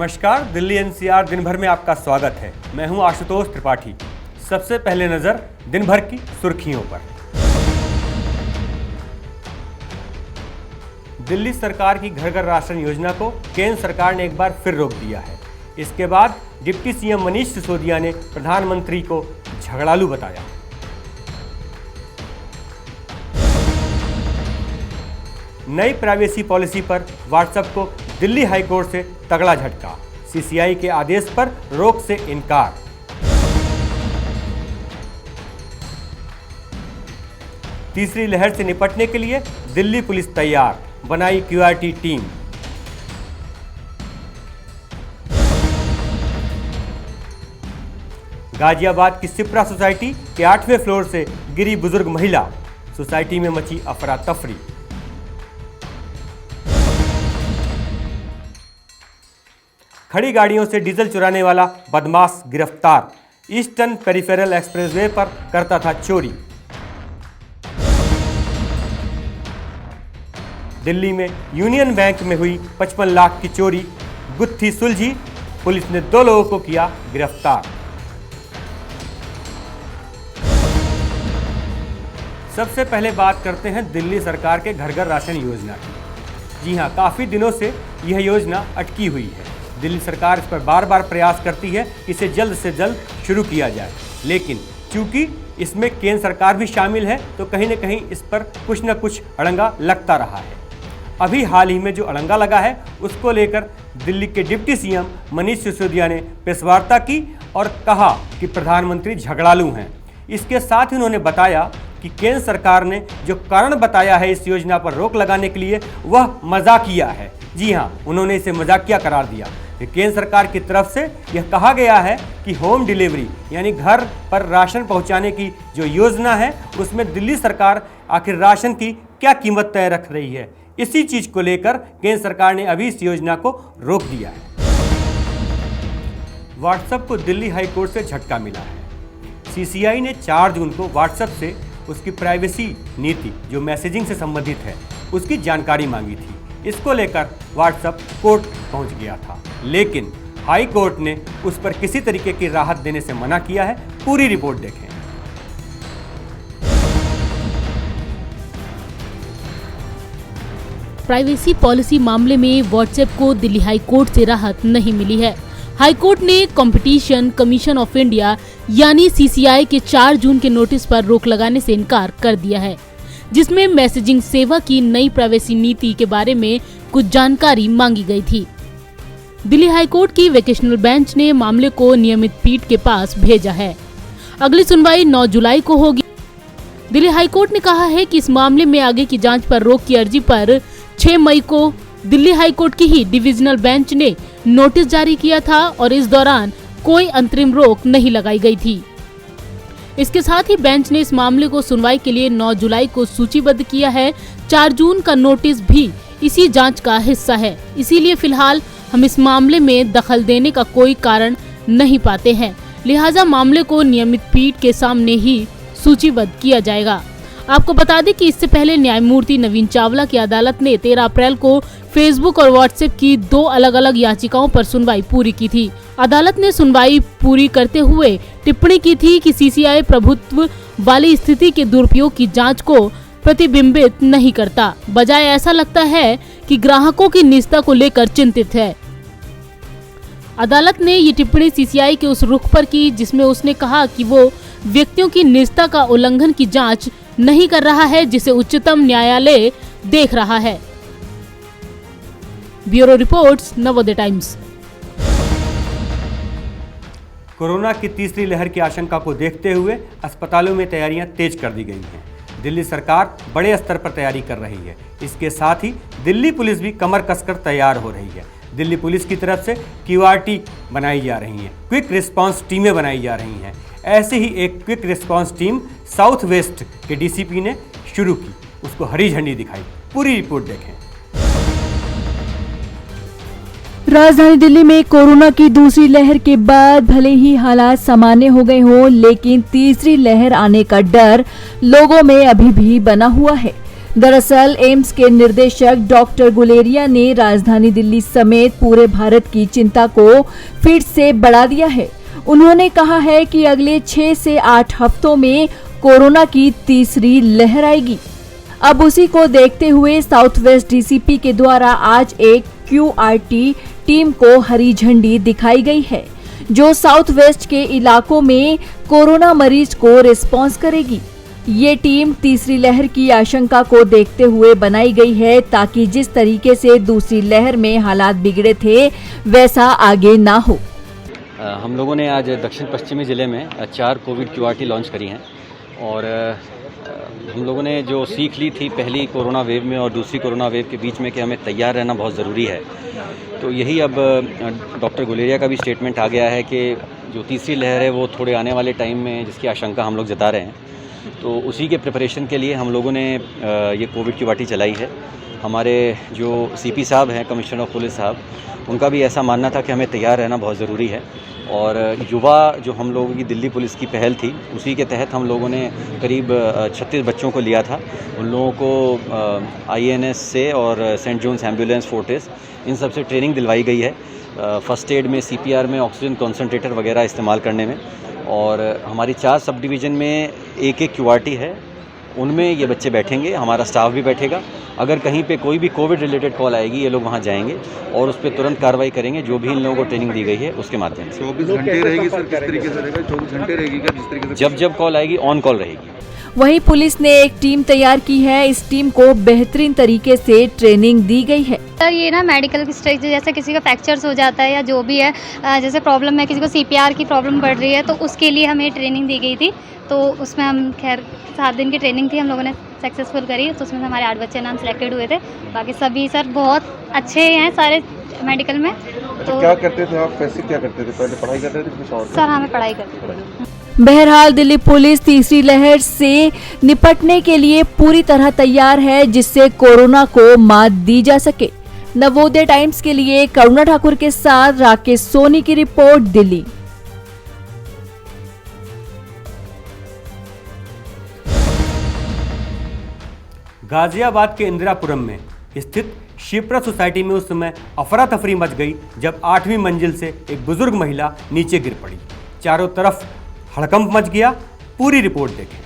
नमस्कार, दिल्ली एनसीआर दिन भर में आपका स्वागत है। मैं हूं आशुतोष त्रिपाठी। सबसे पहले नजर दिन भर की सुर्खियों पर। दिल्ली सरकार की घर घर राशन योजना को केंद्र सरकार ने एक बार फिर रोक दिया है। इसके बाद डिप्टी सीएम मनीष सिसोदिया ने प्रधानमंत्री को झगड़ालू बताया। नई प्राइवेसी पॉलिसी पर व्हाट्सएप को दिल्ली हाईकोर्ट से तगड़ा झटका। सीसीआई के आदेश पर रोक से इनकार। तीसरी लहर से निपटने के लिए दिल्ली पुलिस तैयार, बनाई क्यूआरटी टीम। गाजियाबाद की सिप्रा सोसाइटी के 8वें फ्लोर से गिरी बुजुर्ग महिला, सोसाइटी में मची अफरा तफरी। खड़ी गाड़ियों से डीजल चुराने वाला बदमाश गिरफ्तार, ईस्टर्न पेरिफेरल एक्सप्रेसवे पर करता था चोरी। दिल्ली में यूनियन बैंक में हुई 55 लाख की चोरी, गुत्थी सुलझी, पुलिस ने 2 लोगों को किया गिरफ्तार। सबसे पहले बात करते हैं दिल्ली सरकार के घर घर राशन योजना की। जी हां, काफ़ी दिनों से यह योजना अटकी हुई है। दिल्ली सरकार इस पर बार बार प्रयास करती है कि इसे जल्द से जल्द शुरू किया जाए, लेकिन चूंकि इसमें केंद्र सरकार भी शामिल है तो कहीं न कहीं इस पर कुछ न कुछ अड़ंगा लगता रहा है। अभी हाल ही में जो अड़ंगा लगा है उसको लेकर दिल्ली के डिप्टी सीएम मनीष सिसोदिया ने प्रेस वार्ता की और कहा कि प्रधानमंत्री झगड़ालू हैं। इसके साथ ही उन्होंने बताया कि केंद्र सरकार ने जो कारण बताया है इस योजना पर रोक लगाने के लिए वह मजाकिया है। जी हाँ, उन्होंने इसे मजाकिया करार दिया। केंद्र सरकार की तरफ से यह कहा गया है कि होम डिलीवरी यानी घर पर राशन पहुंचाने की जो योजना है उसमें दिल्ली सरकार आखिर राशन की क्या कीमत तय रख रही है। इसी चीज को लेकर केंद्र सरकार ने अभी इस योजना को रोक दिया है। व्हाट्सएप को दिल्ली हाईकोर्ट से झटका मिला है। सीसीआई ने 4 जून को व्हाट्सएप से उसकी प्राइवेसी नीति जो मैसेजिंग से संबंधित है उसकी जानकारी मांगी थी। इसको लेकर व्हाट्सएप कोर्ट पहुंच गया था, लेकिन हाई कोर्ट ने उस पर किसी तरीके की राहत देने से मना किया है। पूरी रिपोर्ट देखें। प्राइवेसी पॉलिसी मामले में व्हाट्सएप को दिल्ली हाई कोर्ट से राहत नहीं मिली है। हाई कोर्ट ने कंपटीशन कमीशन ऑफ इंडिया यानी सीसीआई के 4 जून के नोटिस पर रोक लगाने से इनकार कर दिया है, जिसमें मैसेजिंग सेवा की नई प्राइवेसी नीति के बारे में कुछ जानकारी मांगी गई थी। दिल्ली हाई कोर्ट की वेकेशनल बेंच ने मामले को नियमित पीठ के पास भेजा है। अगली सुनवाई 9 जुलाई को होगी। दिल्ली हाई कोर्ट ने कहा है कि इस मामले में आगे की जांच पर रोक की अर्जी पर 6 मई को दिल्ली हाई कोर्ट की ही डिविजनल बेंच ने नोटिस जारी किया था और इस दौरान कोई अंतरिम रोक नहीं लगाई गई थी। इसके साथ ही बेंच ने इस मामले को सुनवाई के लिए 9 जुलाई को सूचीबद्ध किया है। 4 जून का नोटिस भी इसी जांच का हिस्सा है, इसीलिए फिलहाल हम इस मामले में दखल देने का कोई कारण नहीं पाते हैं, लिहाजा मामले को नियमित पीठ के सामने ही सूचीबद्ध किया जाएगा। आपको बता दें कि इससे पहले न्यायमूर्ति नवीन चावला की अदालत ने 13 अप्रैल को फेसबुक और व्हाट्सएप की 2 अलग अलग याचिकाओं पर सुनवाई पूरी की थी। अदालत ने सुनवाई पूरी करते हुए टिप्पणी की थी कि सीसीआई प्रभुत्व वाली स्थिति के दुरुपयोग की जांच को प्रतिबिंबित नहीं करता, बजाय ऐसा लगता है कि ग्राहकों की निजता को लेकर चिंतित है। अदालत ने ये टिप्पणी सीसीआई के उस रुख पर की जिसमें उसने कहा कि वो व्यक्तियों की निजता का उल्लंघन की जांच नहीं कर रहा है, जिसे उच्चतम न्यायालय देख रहा है। Bureau reports, Navodaya times. Corona की तीसरी लहर की आशंका को देखते हुए अस्पतालों में तैयारियां तेज कर दी गई हैं। दिल्ली सरकार बड़े स्तर पर तैयारी कर रही है। इसके साथ ही दिल्ली पुलिस भी कमर कसकर तैयार हो रही है। दिल्ली पुलिस की तरफ से क्यूआरटी बनाई जा रही हैं, क्विक रिस्पांस टीमें बनाई जा रही हैं। ऐसे ही एक quick response team south west के डीसीपी ने शुरू की, उसको हरी झंडी दिखाई। पूरी रिपोर्ट देखें। राजधानी दिल्ली में कोरोना की दूसरी लहर के बाद भले ही हालात सामान्य हो गए हों, लेकिन तीसरी लहर आने का डर लोगों में अभी भी बना हुआ है। दरअसल एम्स के निर्देशक डॉक्टर गुलेरिया ने राजधानी दिल्ली समेत पूरे भारत की चिंता को फिर से बढ़ा दिया है। उन्होंने कहा है कि अगले 6 से 8 हफ्तों में कोरोना की तीसरी लहर आएगी। अब उसी को देखते हुए साउथ वेस्ट डीसीपी के द्वारा आज एक QRT टीम को हरी झंडी दिखाई गई है, जो साउथ वेस्ट के इलाकों में कोरोना मरीज को रिस्पांस करेगी। ये टीम तीसरी लहर की आशंका को देखते हुए बनाई गई है, ताकि जिस तरीके से दूसरी लहर में हालात बिगड़े थे वैसा आगे ना हो। हम लोगों ने आज दक्षिण पश्चिमी ज़िले में 4 कोविड QRT लॉन्च करी हैं और हम लोगों ने जो सीख ली थी पहली कोरोना वेव में और दूसरी कोरोना वेव के बीच में कि हमें तैयार रहना बहुत ज़रूरी है, तो यही अब डॉक्टर गुलेरिया का भी स्टेटमेंट आ गया है कि जो तीसरी लहर है वो थोड़े आने वाले टाइम में जिसकी आशंका हम लोग जता रहे हैं, तो उसी के प्रिपरेशन के लिए हम लोगों ने ये कोविड QRT चलाई है। हमारे जो CP साहब हैं, कमिश्नर ऑफ पुलिस साहब, उनका भी ऐसा मानना था कि हमें तैयार रहना बहुत ज़रूरी है और युवा जो हम लोगों की दिल्ली पुलिस की पहल थी उसी के तहत हम लोगों ने करीब 36 बच्चों को लिया था। उन लोगों को INS से और सेंट जॉन्स एम्बुलेंस फोर्टिस इन सब से ट्रेनिंग दिलवाई गई है, फर्स्ट एड में, CPR में, ऑक्सीजन कॉन्सनट्रेटर वगैरह इस्तेमाल करने में। और हमारी 4 सब डिवीज़न में एक QRT है, उनमें ये बच्चे बैठेंगे, हमारा स्टाफ भी बैठेगा। अगर कहीं पे कोई भी कोविड रिलेटेड कॉल आएगी ये लोग वहाँ जाएंगे और उस पर तुरंत कार्रवाई करेंगे, जो भी इन लोगों को ट्रेनिंग दी गई है उसके माध्यम से। 24 घंटे रहेगी सर? किस तरीके से रहेगा? 24 घंटे रहेगी क्या? जिस तरीके से जब कॉल आएगी ऑन कॉल रहेगी। वहीं पुलिस ने एक टीम तैयार की है। इस टीम को बेहतरीन तरीके से ट्रेनिंग दी गई है। सर ये ना मेडिकल स्टेज जैसे किसी का फ्रैक्चर्स हो जाता है या जो भी है, जैसे प्रॉब्लम है, किसी को CPR की प्रॉब्लम बढ़ रही है, तो उसके लिए हमें ट्रेनिंग दी गई थी। तो उसमें हम खैर 7 दिन की ट्रेनिंग थी, हम लोगों ने सक्सेसफुल करी। तो उसमें हमारे 8 बच्चे नाम सिलेक्टेड हुए थे। बाकी सभी सर बहुत अच्छे हैं सारे मेडिकल में। तो क्या करते थे आप? कैसे क्या करते थे? पहले पढ़ाई करते थे कुछ और? सर हमें पढ़ाई करते थे। बहरहाल दिल्ली पुलिस तीसरी लहर से निपटने के लिए पूरी तरह तैयार है, जिससे कोरोना को मात दी जा सके। नवोदय टाइम्स के लिए करुणा ठाकुर के साथ राकेश सोनी की रिपोर्ट, दिल्ली। गाजियाबाद के इंदिरापुरम में स्थित शिप्रा सोसाइटी में उस समय अफरा तफरी मच गई जब 8वीं मंजिल से एक बुजुर्ग महिला नीचे गिर पड़ी। चारों तरफ हड़कंप मच गया। पूरी रिपोर्ट देखें।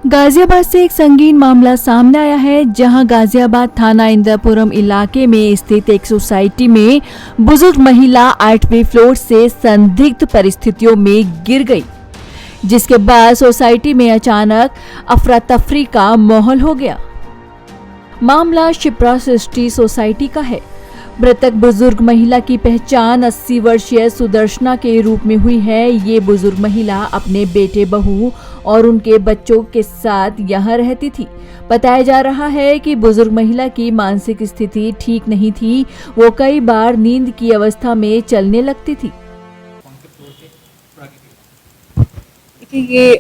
गाजियाबाद से एक संगीन मामला सामने आया है, जहां गाजियाबाद थाना इंदिरापुरम इलाके में स्थित एक सोसाइटी में बुजुर्ग महिला 8वें फ्लोर से संदिग्ध परिस्थितियों में गिर गई, जिसके बाद सोसाइटी में अचानक अफरा तफरी का माहौल हो गया। मामला शिप्रा सृष्टि सोसाइटी का है। मृतक बुजुर्ग महिला की पहचान 80 वर्षीय सुदर्शना के रूप में हुई है। ये बुजुर्ग महिला अपने बेटे, बहू और उनके बच्चों के साथ यहाँ रहती थी। बताया जा रहा है कि बुजुर्ग महिला की मानसिक स्थिति ठीक नहीं थी। वो कई बार नींद की अवस्था में चलने लगती थी। ये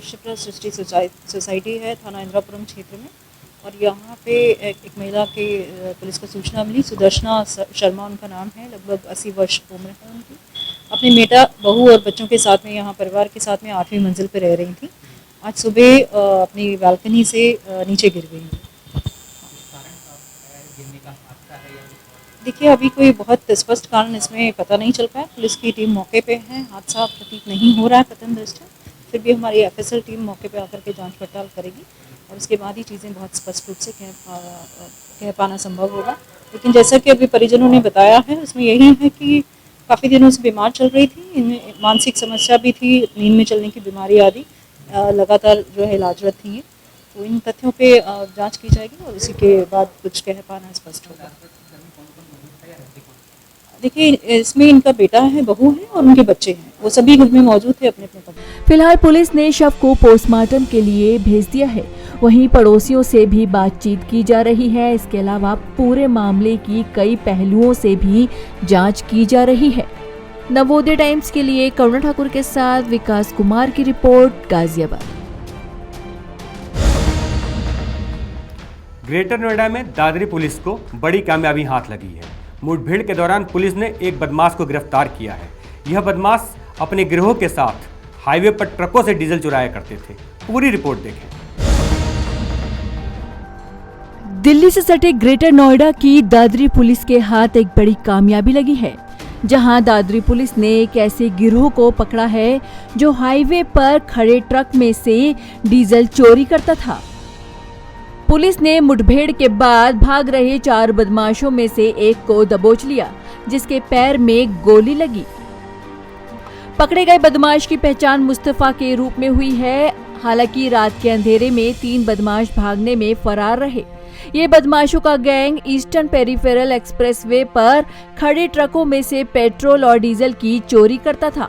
शिप्रा सृष्टि सोसाइटी है थाना इंदिरापुरम क्षेत्र में, और यहाँ पे एक महिला के पुलिस को सूचना मिली। सुदर्शना शर्मा उनका नाम है, लगभग 80 वर्ष उम्र है उनकी। अपने बेटा, बहू और बच्चों के साथ में यहाँ परिवार के साथ में 8वीं मंजिल पे रह रही थी। आज सुबह अपनी बालकनी से नीचे गिर गई। देखिए अभी कोई बहुत स्पष्ट कारण इसमें पता नहीं चल पाया। पुलिस की टीम मौके पे है, हादसा प्रतीत नहीं हो रहा है प्रथम दृष्टया। फिर भी हमारी FSL टीम मौके पे आकर के जांच पड़ताल करेगी और उसके बाद ही चीज़ें बहुत स्पष्ट रूप से कह पाना संभव होगा। लेकिन जैसा कि अभी परिजनों ने बताया है, उसमें यही है कि काफ़ी दिनों से बीमार चल रही थी, इनमें मानसिक समस्या भी थी, नींद में चलने की बीमारी आदि लगातार जो है इलाजरत थी। तो इन तथ्यों पे जांच की जाएगी और इसी के बाद कुछ कह पाना स्पष्ट होगा। देखिए इसमें इनका बेटा है, बहू है और उनके बच्चे हैं, वो सभी घर में मौजूद थे अपने अपने पद। फिलहाल पुलिस ने शव को पोस्टमार्टम के लिए भेज दिया है। वहीं पड़ोसियों से भी बातचीत की जा रही है। इसके अलावा पूरे मामले की कई पहलुओं से भी जांच की जा रही है। नवोदय टाइम्स के लिए करुणा ठाकुर के साथ विकास कुमार की रिपोर्ट, गाजियाबाद। ग्रेटर नोएडा में दादरी पुलिस को बड़ी कामयाबी हाथ लगी है। मुठभेड़ के दौरान पुलिस ने एक बदमाश को गिरफ्तार किया है। यह बदमाश अपने गिरोह के साथ हाईवे पर ट्रकों से डीजल चुराया करते थे। पूरी रिपोर्ट देखें। दिल्ली से सटे ग्रेटर नोएडा की दादरी पुलिस के हाथ एक बड़ी कामयाबी लगी है, जहां दादरी पुलिस ने एक ऐसे गिरोह को पकड़ा है जो हाईवे पर खड़े ट्रक में से डीजल चोरी करता था। पुलिस ने मुठभेड़ के बाद भाग रहे 4 बदमाशों में से एक को दबोच लिया, जिसके पैर में गोली लगी। पकड़े गए बदमाश की पहचान मुस्तफा के रूप में हुई है। हालांकि रात के अंधेरे में 3 बदमाश भागने में फरार रहे। ये बदमाशों का गैंग ईस्टर्न पेरिफेरल एक्सप्रेसवे पर खड़े ट्रकों में से पेट्रोल और डीजल की चोरी करता था।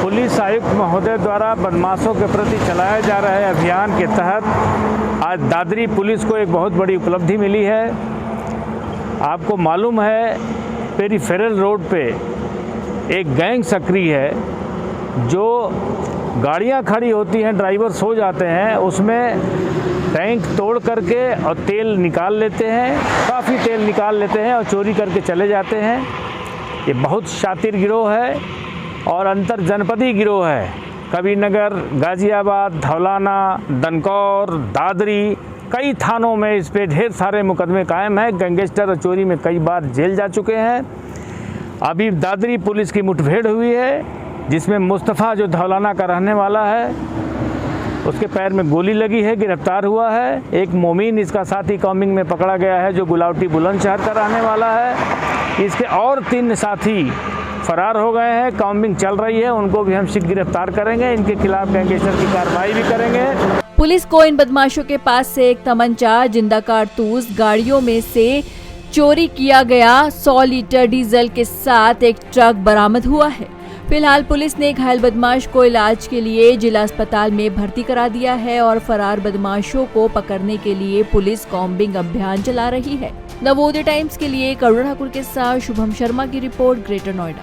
पुलिस आयुक्त महोदय द्वारा बदमाशों के प्रति चलाए जा रहे अभियान के तहत आज दादरी पुलिस को एक बहुत बड़ी उपलब्धि मिली है। आपको मालूम है, पेरिफेरल रोड पे एक गैंग सक्रिय है जो गाड़ियां खड़ी होती हैं, ड्राइवर सो जाते हैं, उसमें टैंक तोड़ करके और तेल निकाल लेते हैं, काफ़ी तेल निकाल लेते हैं और चोरी करके चले जाते हैं। ये बहुत शातिर गिरोह है और अंतर जनपदी गिरोह है। कबीरनगर, गाजियाबाद, धौलाना, दनकौर, दादरी, कई थानों में इस पे ढेर सारे मुकदमे कायम हैं। गैंगस्टर और चोरी में कई बार जेल जा चुके हैं। अभी दादरी पुलिस की मुठभेड़ हुई है, जिसमें मुस्तफ़ा जो धौलाना का रहने वाला है, उसके पैर में गोली लगी है, गिरफ्तार हुआ है। एक मोमीन इसका साथी कॉम्बिंग में पकड़ा गया है, जो गुलावटी बुलंदशहर का रहने वाला है। इसके और 3 साथी फरार हो गए हैं, कॉम्बिंग चल रही है, उनको भी हम शीघ्र गिरफ्तार करेंगे। इनके खिलाफ गैंगस्टर की कार्रवाई भी करेंगे। पुलिस को इन बदमाशों के पास से एक तमंचा, जिंदा कारतूस, गाड़ियों में से चोरी किया गया 100 लीटर डीजल के साथ एक ट्रक बरामद हुआ है। फिलहाल पुलिस ने घायल बदमाश को इलाज के लिए जिला अस्पताल में भर्ती करा दिया है और फरार बदमाशों को पकड़ने के लिए पुलिस कॉम्बिंग अभियान चला रही है। नवोदय टाइम्स के लिए करुण ठाकुर के साथ शुभम शर्मा की रिपोर्ट, ग्रेटर नोएडा।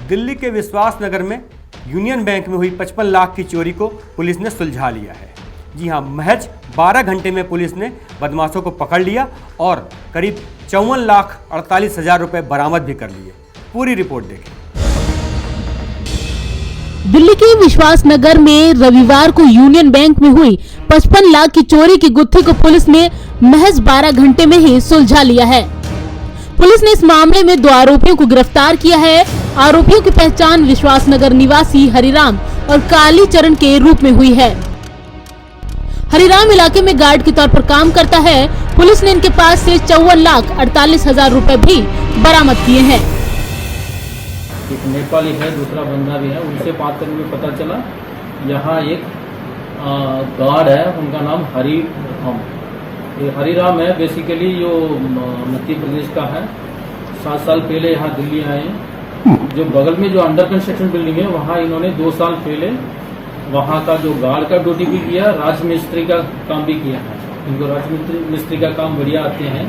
दिल्ली के विश्वास नगर में यूनियन बैंक में हुई 55 लाख की चोरी को पुलिस ने सुलझा लिया है। जी हां, महज 12 घंटे में पुलिस ने बदमाशों को पकड़ लिया और करीब 54,48,000 रुपए बरामद भी कर लिए। पूरी रिपोर्ट देखें। दिल्ली के विश्वास नगर में रविवार को यूनियन बैंक में हुई 55 लाख की चोरी की गुत्थी को पुलिस ने महज 12 घंटे में ही सुलझा लिया है। पुलिस ने इस मामले में 2 आरोपियों को गिरफ्तार किया है। आरोपियों की पहचान विश्वास नगर निवासी हरिराम और काली चरण के रूप में हुई है। हरिराम इलाके में गार्ड के तौर पर काम करता है। पुलिस ने इनके पास से 54,48,000 रुपए भी बरामद किए हैं। एक नेपाली है, दूसरा बंदा भी है। उनसे बात करने में पता चला यहाँ एक गार्ड है, उनका नाम हरिराम। ये हरिराम है, बेसिकली जो मध्य प्रदेश का है। 7 साल पहले यहाँ दिल्ली आए। जो बगल में जो अंडर कंस्ट्रक्शन बिल्डिंग है, वहाँ इन्होंने 2 साल पहले वहाँ का जो गार्ड का ड्यूटी भी किया, राजमिस्त्री का काम भी किया है। इनको राजमिस्त्री का काम बढ़िया आते हैं।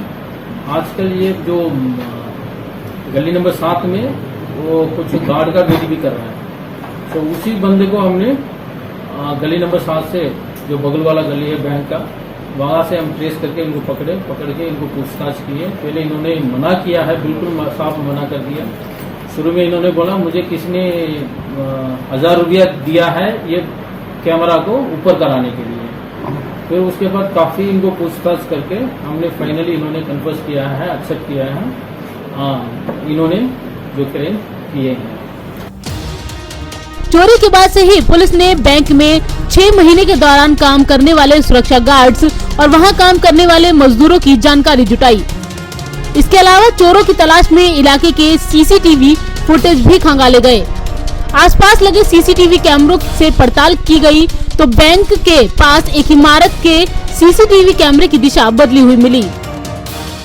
आजकल ये जो गली नंबर 7 में वो कुछ गार्ड का ड्यूटी भी कर रहा है। तो उसी बंदे को हमने गली नंबर 7 से, जो बगल वाला गली है बैंक का, वहाँ से हम ट्रेस करके इनको पकड़ के इनको पूछताछ किए। पहले इन्होंने मना किया है, बिल्कुल साफ मना कर दिया। शुरू में इन्होंने बोला मुझे किसी ने 1000 रुपया दिया है ये कैमरा को ऊपर कराने के लिए। फिर उसके बाद काफ़ी इनको पूछताछ करके हमने फाइनली इन्होंने कन्फर्स किया है, एक्सेप्ट किया है। इन्होंने जो क्लेम किए हैं। चोरी के बाद से ही पुलिस ने बैंक में 6 महीने के दौरान काम करने वाले सुरक्षा गार्ड्स और वहां काम करने वाले मजदूरों की जानकारी जुटाई। इसके अलावा चोरों की तलाश में इलाके के सीसीटीवी फुटेज भी खंगाले गए। आसपास लगे सीसीटीवी कैमरों से पड़ताल की गई तो बैंक के पास एक इमारत के सीसीटीवी कैमरे की दिशा बदली हुई मिली,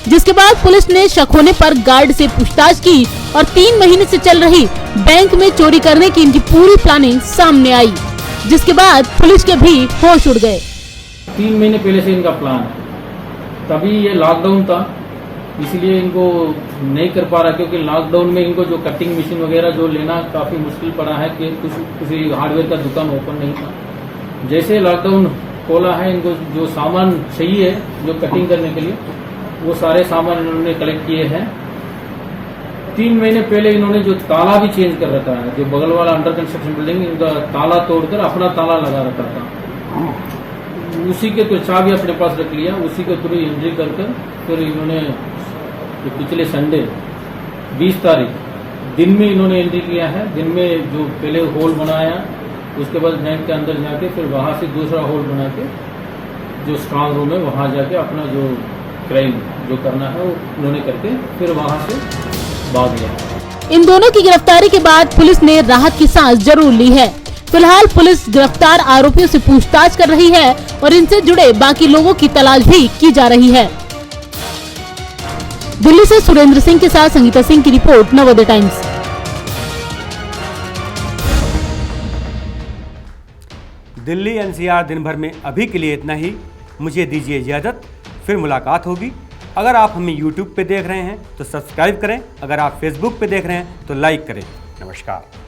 जिसके बाद पुलिस ने शक होने पर गार्ड से पूछताछ की और 3 महीने से चल रही बैंक में चोरी करने की इनकी पूरी प्लानिंग सामने आई, जिसके बाद पुलिस के भी होश उड़ गए। 3 महीने पहले से इनका प्लान है, तभी ये लॉकडाउन था, इसलिए इनको नहीं कर पा रहा, क्योंकि लॉकडाउन में इनको जो कटिंग मशीन वगैरह जो लेना काफ़ी मुश्किल पड़ा है कि किसी हार्डवेयर का दुकान ओपन नहीं था। जैसे लॉकडाउन खोला है, इनको जो सामान चाहिए जो कटिंग करने के लिए, वो सारे सामान इन्होंने कलेक्ट किए हैं 3 महीने पहले इन्होंने जो ताला भी चेंज कर रखा है, जो बगल वाला अंडर कंस्ट्रक्शन बिल्डिंग इनका ताला तोड़कर अपना ताला लगा रखा था, उसी के तो चाबी अपने पास रख लिया, उसी के थ्रू एंट्री कर फिर इन्होंने पिछले संडे 20 तारीख दिन में इन्होंने एंट्री किया है। दिन में जो पहले होल बनाया, उसके बाद बैंक के अंदर जाके फिर वहाँ से दूसरा होल बना के जो स्ट्रांग रूम है वहाँ जाके अपना जो क्राइम जो करना है वो उन्होंने करके फिर वहाँ से भाग गया। इन दोनों की गिरफ्तारी के बाद पुलिस ने राहत की सांस जरूर ली है। फिलहाल पुलिस गिरफ्तार आरोपियों से पूछताछ कर रही है और इनसे जुड़े बाकी लोगों की तलाश भी की जा रही है। दिल्ली से सुरेंद्र सिंह के साथ संगीता सिंह की report, Navodaya times. Delhi NCR दिन भर में अभी के लिए इतना ही। मुझे दीजिए इजाज़त, फिर मुलाकात होगी। अगर आप हमें YouTube पे देख रहे हैं तो सब्सक्राइब करें, अगर आप Facebook पे देख रहे हैं तो लाइक करें। नमस्कार।